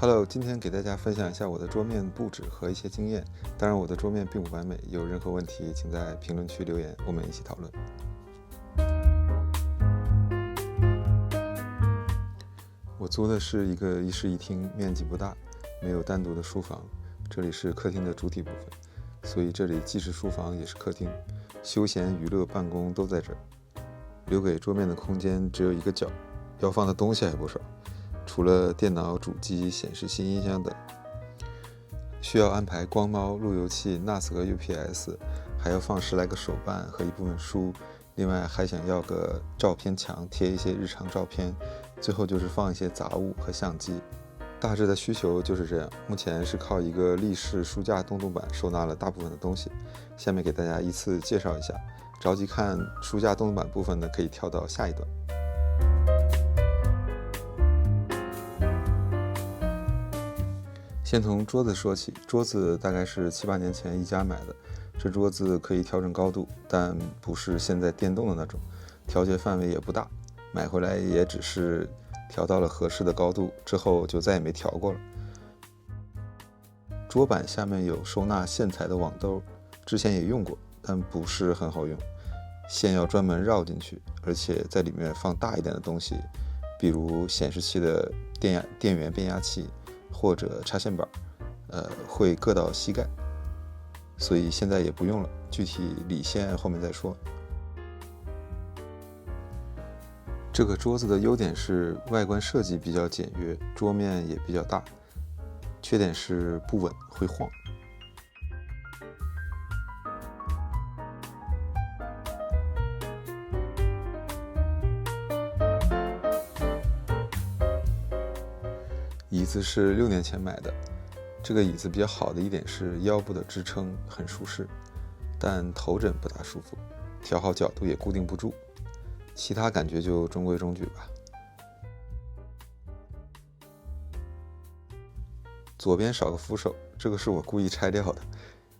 Hello，今天给大家分享一下我的桌面布置和一些经验。当然，我的桌面并不完美，有任何问题请在评论区留言，我们一起讨论。我租的是一个一室一厅，面积不大，没有单独的书房。这里是客厅的主体部分，所以这里既是书房也是客厅，休闲、娱乐、办公都在这儿。留给桌面的空间只有一个角，要放的东西还不少。除了电脑、主机、显示器、音箱等，需要安排光猫、路由器、NAS 和 UPS， 还要放10来个手办和一部分书，另外还想要个照片墙，贴一些日常照片，最后就是放一些杂物和相机。大致的需求就是这样，目前是靠一个立式书架动动板收纳了大部分的东西。下面给大家依次介绍一下，着急看书架动动板部分的可以跳到下一段。先从桌子说起，桌子大概是7、8年前一家买的。这桌子可以调整高度，但不是现在电动的那种，调节范围也不大。买回来也只是调到了合适的高度，之后就再也没调过了。桌板下面有收纳线材的网兜，之前也用过，但不是很好用，线要专门绕进去，而且在里面放大一点的东西，比如显示器的电源变压器或者插线板，会硌到膝盖，所以现在也不用了，具体理线后面再说。这个桌子的优点是外观设计比较简约，桌面也比较大，缺点是不稳，会晃。椅子是6年前买的，这个椅子比较好的一点是腰部的支撑很舒适，但头枕不大舒服，调好角度也固定不住，其他感觉就中规中矩吧。左边少个扶手，这个是我故意拆掉的，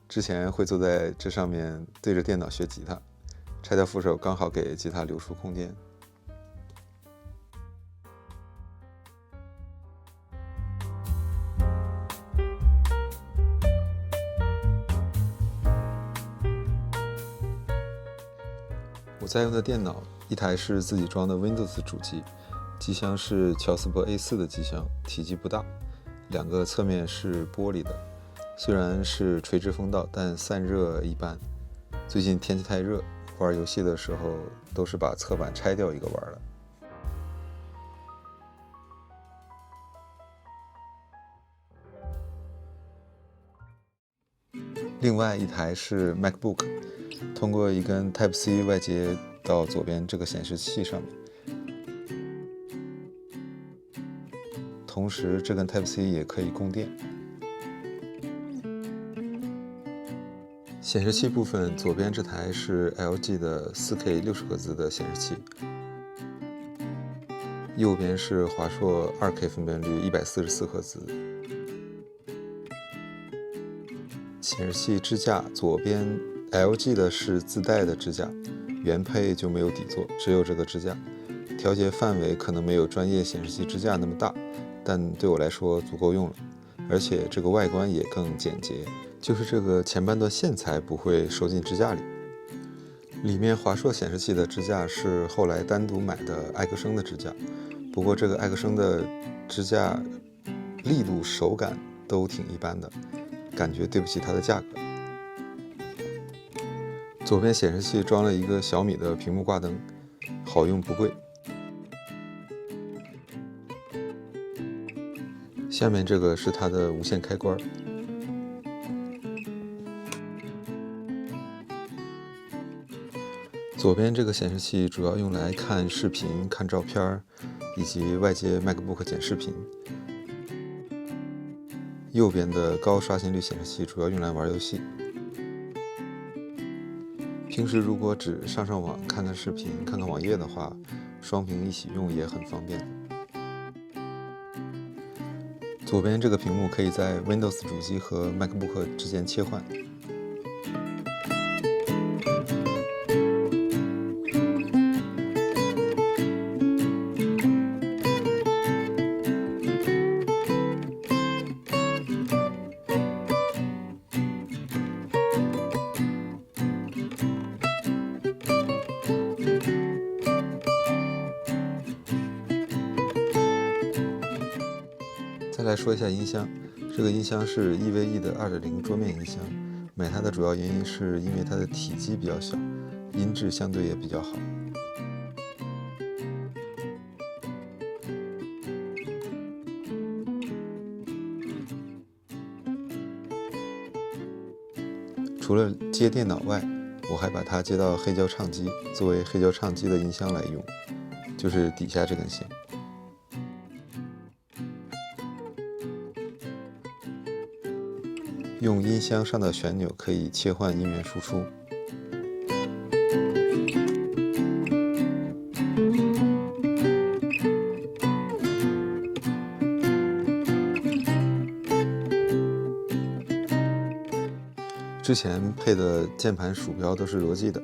之前会坐在这上面对着电脑学吉他，拆掉扶手刚好给吉他留出空间。我在用的电脑，一台是自己装的 Windows 主机，机箱是乔斯伯 A4 的机箱，体积不大，2个侧面是玻璃的，虽然是垂直风道，但散热一般。最近天气太热，玩游戏的时候都是把侧板拆掉一个玩了。另外一台是 MacBook， 通过一根 Type-C 外接到左边这个显示器上面，同时这根 Type-C 也可以供电。显示器部分，左边这台是 LG 的 4K 60赫兹的显示器，右边是华硕 2K 分辨率144赫兹。显示器支架左边 LG 的是自带的支架，原配就没有底座，只有这个支架。调节范围可能没有专业显示器支架那么大，但对我来说足够用了，而且这个外观也更简洁，就是这个前半段线材不会收进支架里。里面华硕显示器的支架是后来单独买的艾克生的支架，不过这个艾克生的支架力度手感都挺一般的，感觉对不起它的价格。左边显示器装了一个小米的屏幕挂灯，好用不贵。下面这个是它的无线开关。左边这个显示器主要用来看视频、看照片，以及外接 MacBook 剪视频。右边的高刷新率显示器主要用来玩游戏。平时如果只上网、看看视频、看看网页的话，双屏一起用也很方便。左边这个屏幕可以在 Windows 主机和 MacBook 之间切换。再来说一下音箱，这个音箱是 EVE 的2.0桌面音箱，买它的主要原因是因为它的体积比较小，音质相对也比较好。除了接电脑外，我还把它接到黑胶唱机，作为黑胶唱机的音箱来用，就是底下这根线。用音箱上的旋钮可以切换音源输出。之前配的键盘鼠标都是罗技的，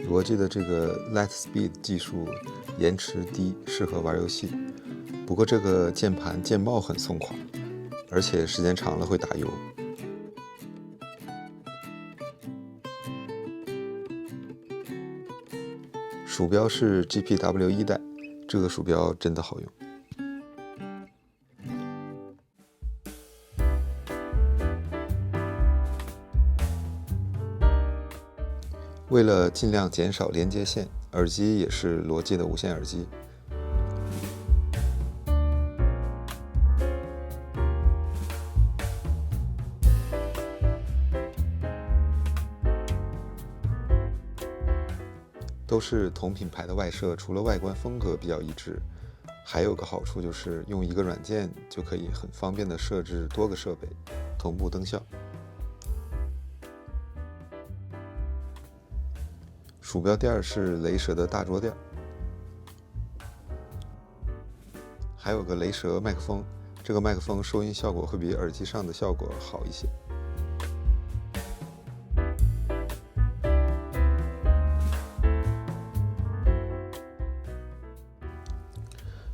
罗技的这个 Light Speed 技术延迟低，适合玩游戏。不过这个键盘键帽很松垮，而且时间长了会打油。鼠标是 GPW1代，这个鼠标真的好用。为了尽量减少连接线，耳机也是罗技的无线耳机。都是同品牌的外设，除了外观风格比较一致，还有个好处就是用一个软件就可以很方便的设置多个设备，同步灯效。鼠标垫是雷蛇的大桌垫，还有个雷蛇麦克风，这个麦克风收音效果会比耳机上的效果好一些。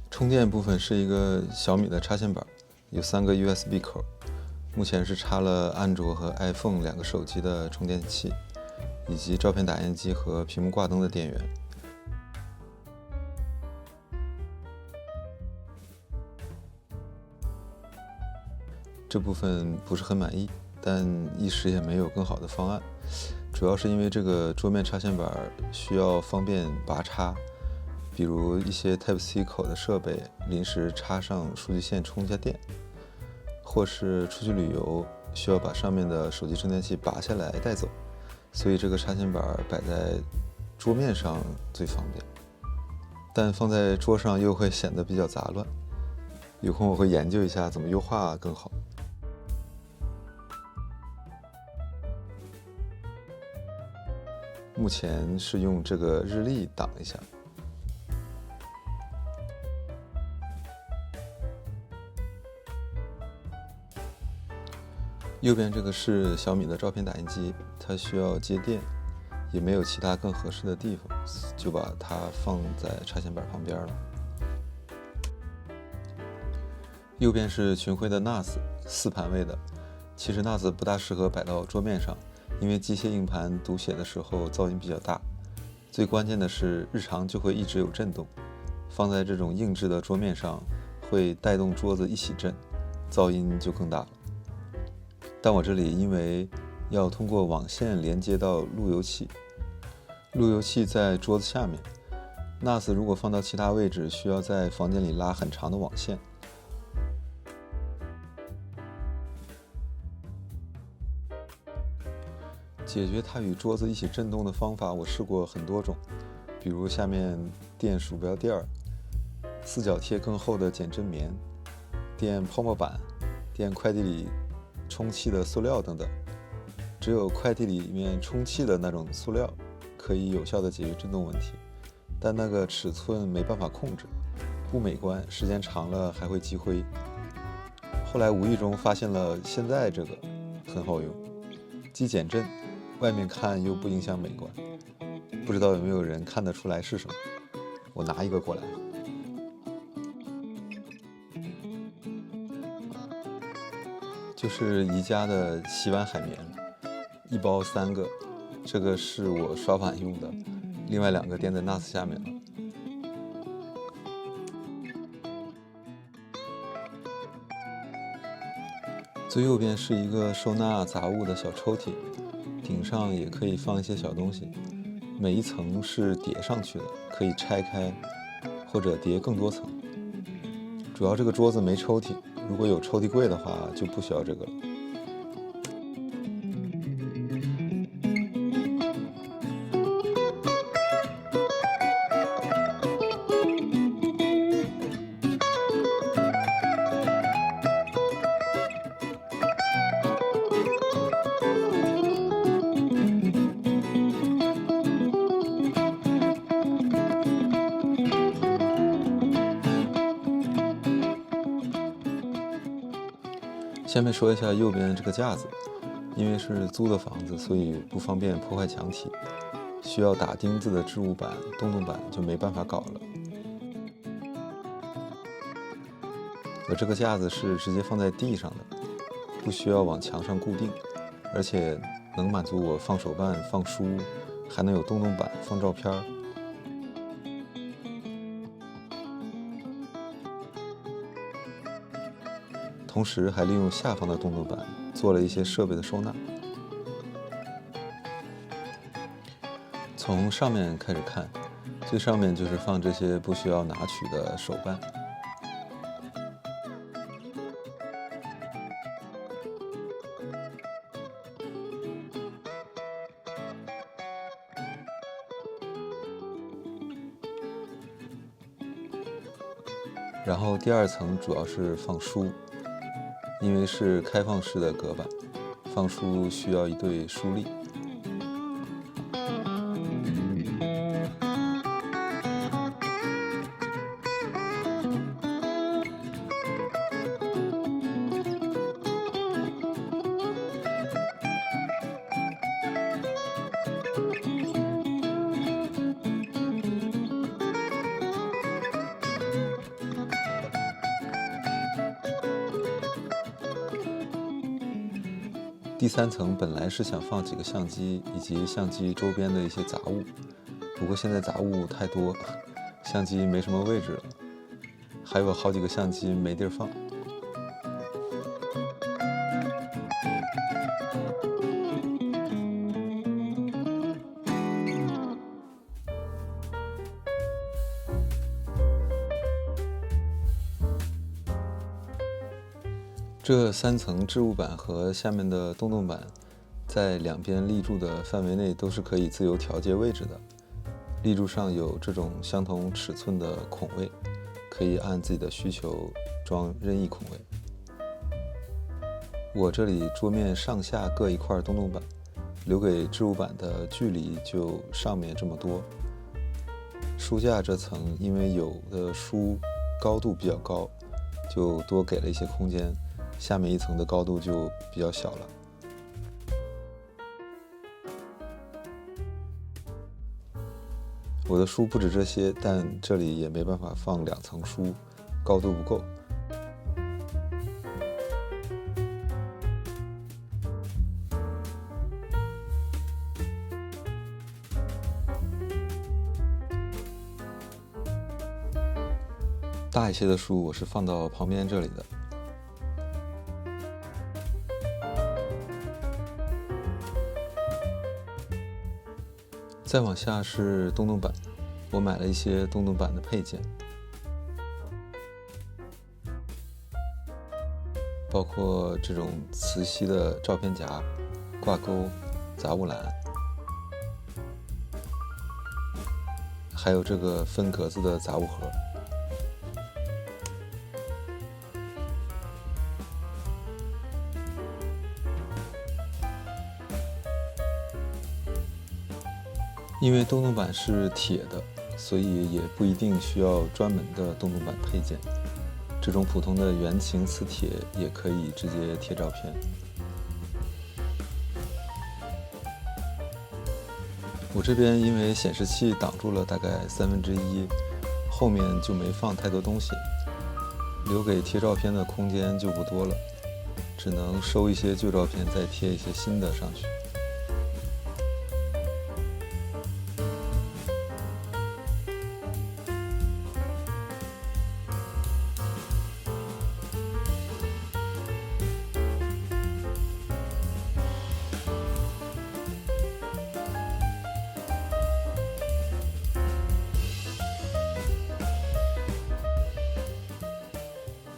充电部分是一个小米的插线板，有3个 USB 口，目前是插了安卓和 iPhone 2个手机的充电器，以及照片打印机和屏幕挂灯的电源。这部分不是很满意，但一时也没有更好的方案，主要是因为这个桌面插线板需要方便拔插，比如一些 Type-C 口的设备临时插上数据线充一下电，或是出去旅游需要把上面的手机充电器拔下来带走，所以这个插线板摆在桌面上最方便，但放在桌上又会显得比较杂乱。有空我会研究一下怎么优化更好。目前是用这个日历挡一下。右边这个是小米的照片打印机，它需要接电，也没有其他更合适的地方，就把它放在插线板旁边了。右边是群晖的 NAS 4盘位的，其实 NAS 不大适合摆到桌面上，因为机械硬盘读写的时候噪音比较大，最关键的是日常就会一直有震动，放在这种硬质的桌面上会带动桌子一起震，噪音就更大了。但我这里因为要通过网线连接到路由器，路由器在桌子下面， NAS 如果放到其他位置，需要在房间里拉很长的网线。解决它与桌子一起震动的方法我试过很多种，比如下面垫鼠标垫儿，四角贴更厚的减震棉，垫泡沫板，垫快递里充气的塑料等等。只有快递里面充气的那种塑料可以有效的解决震动问题，但那个尺寸没办法控制，不美观，时间长了还会积灰。后来无意中发现了现在这个很好用，既减震，外面看又不影响美观，不知道有没有人看得出来是什么？我拿一个过来。就是宜家的洗碗海绵，一包3个，这个是我刷碗用的，另外2个垫在 NAS 下面了。最右边是一个收纳杂物的小抽屉，顶上也可以放一些小东西，每一层是叠上去的，可以拆开或者叠更多层。主要这个桌子没抽屉，如果有抽屉柜的话就不需要这个了。下面说一下右边这个架子，因为是租的房子，所以不方便破坏墙体，需要打钉子的置物板、洞洞板就没办法搞了。而这个架子是直接放在地上的，不需要往墙上固定，而且能满足我放手办、放书，还能有洞洞板放照片。同时还利用下方的洞洞板做了一些设备的收纳。从上面开始看，最上面就是放这些不需要拿取的手办。然后第二层主要是放书，因为是开放式的隔板，放书需要一对书立。第三层本来是想放几个相机以及相机周边的一些杂物，不过现在杂物太多，相机没什么位置了，还有好几个相机没地儿放。这3层置物板和下面的洞洞板，在两边立柱的范围内都是可以自由调节位置的。立柱上有这种相同尺寸的孔位，可以按自己的需求装任意孔位。我这里桌面上下各一块洞洞板，留给置物板的距离就上面这么多。书架这层因为有的书高度比较高，就多给了一些空间。下面一层的高度就比较小了。我的书不止这些，但这里也没办法放2层书，高度不够。大一些的书我是放到旁边这里的。再往下是洞洞板，我买了一些洞洞板的配件，包括这种磁吸的照片夹、挂钩、杂物篮，还有这个分格子的杂物盒。因为洞洞板是铁的，所以也不一定需要专门的洞洞板配件。这种普通的圆形磁铁也可以直接贴照片。我这边因为显示器挡住了大概1/3，后面就没放太多东西，留给贴照片的空间就不多了，只能收一些旧照片，再贴一些新的上去。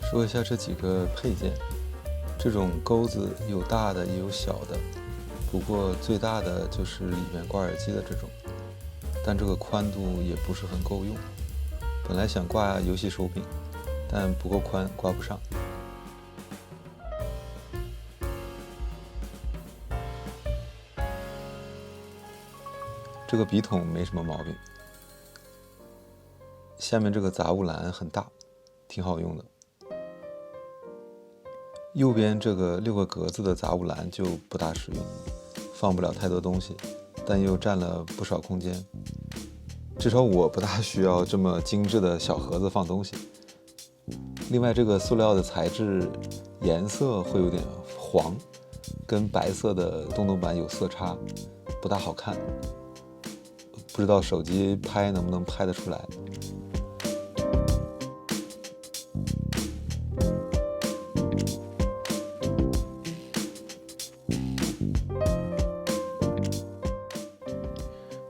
说一下这几个配件，这种钩子有大的也有小的，不过最大的就是里面挂耳机的这种，但这个宽度也不是很够用。本来想挂游戏手柄，但不够宽，挂不上。这个笔筒没什么毛病。下面这个杂物篮很大，挺好用的。右边这个6个格子的杂物篮就不大实用，放不了太多东西，但又占了不少空间。至少我不大需要这么精致的小盒子放东西。另外，这个塑料的材质颜色会有点黄，跟白色的洞洞板有色差，不大好看。不知道手机拍能不能拍得出来。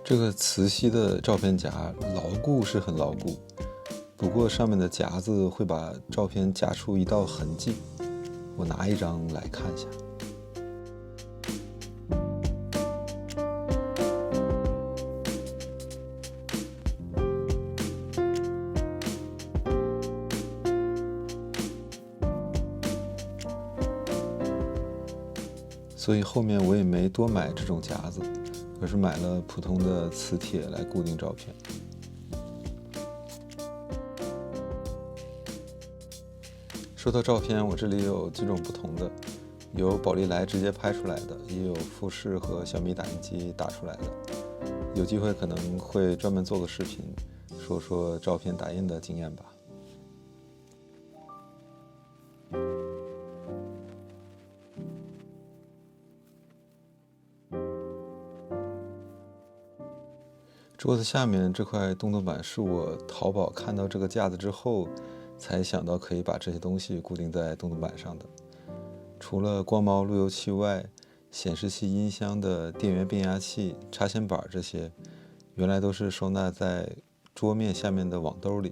这个磁吸的照片夹牢固是很牢固，不过上面的夹子会把照片夹出一道痕迹。我拿一张来看一下。所以后面我也没多买这种夹子，而是买了普通的磁铁来固定照片。说到照片，我这里有几种不同的，有宝丽来直接拍出来的，也有富士和小米打印机打出来的。有机会可能会专门做个视频，说说照片打印的经验吧。桌子下面这块洞洞板是我淘宝看到这个架子之后才想到可以把这些东西固定在洞洞板上的。除了光猫路由器外，显示器、音箱的电源变压器、插线板这些原来都是收纳在桌面下面的网兜里，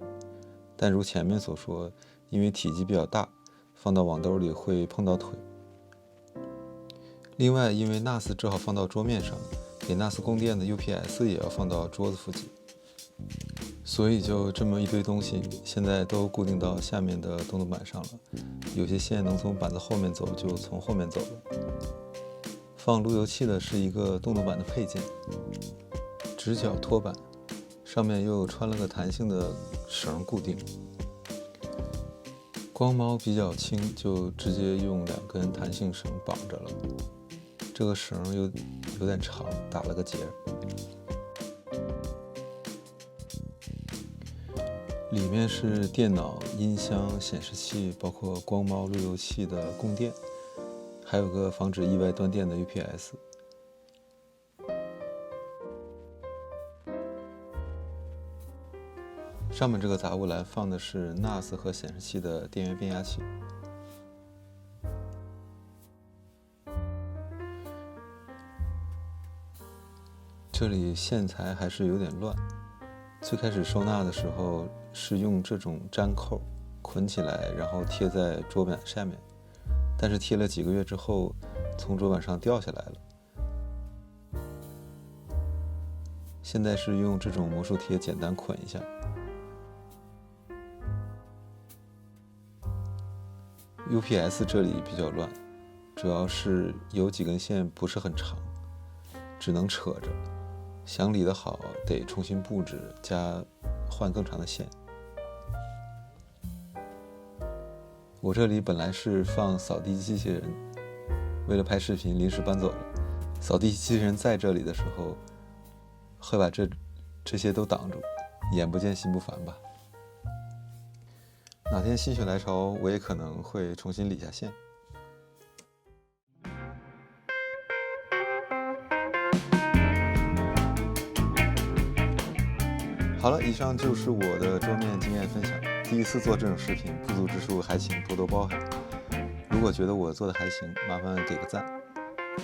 但如前面所说，因为体积比较大，放到网兜里会碰到腿。另外，因为 NAS 只好放到桌面上，给 NAS 供电的 UPS 也要放到桌子附近，所以就这么一堆东西，现在都固定到下面的洞洞板上了。有些线能从板子后面走，就从后面走了。放路由器的是一个洞洞板的配件，直角托板，上面又穿了个弹性的绳固定。光猫比较轻，就直接用2根弹性绳绑着了。这个绳有点长，打了个结。里面是电脑、音箱、显示器，包括光猫路由器的供电，还有个防止意外断电的 UPS。上面这个杂物篮放的是 NAS 和显示器的电源变压器。这里线材还是有点乱，最开始收纳的时候是用这种粘扣捆起来，然后贴在桌板下面，但是贴了几个月之后，从桌板上掉下来了。现在是用这种魔术贴简单捆一下。UPS 这里比较乱，主要是有几根线不是很长，只能扯着。想理得好，得重新布置，换更长的线。我这里本来是放扫地机器人，为了拍视频临时搬走了。扫地机器人在这里的时候，会把这些都挡住，眼不见心不烦吧。哪天心血来潮，我也可能会重新理下线。好了，以上就是我的桌面经验分享。第一次做这种视频，不足之处还请多多包涵。如果觉得我做的还行，麻烦给个赞；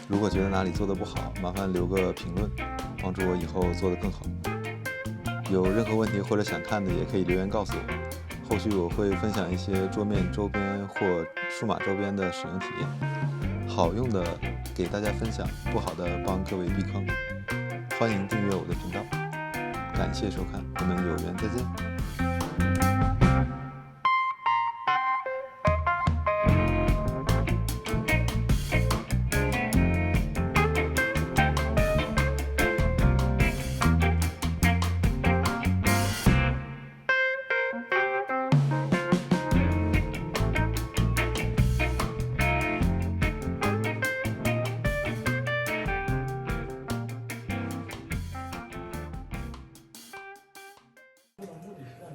如果觉得哪里做的不好，麻烦留个评论，帮助我以后做得更好。有任何问题或者想看的，也可以留言告诉我。后续我会分享一些桌面周边或数码周边的使用体验，好用的给大家分享，不好的帮各位避坑。欢迎订阅我的频道，感谢收看，我们有缘再见。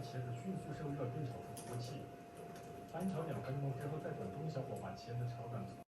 茄子迅速受热，并炒出锅气，翻炒2分钟之后，再转中小火把茄子炒软。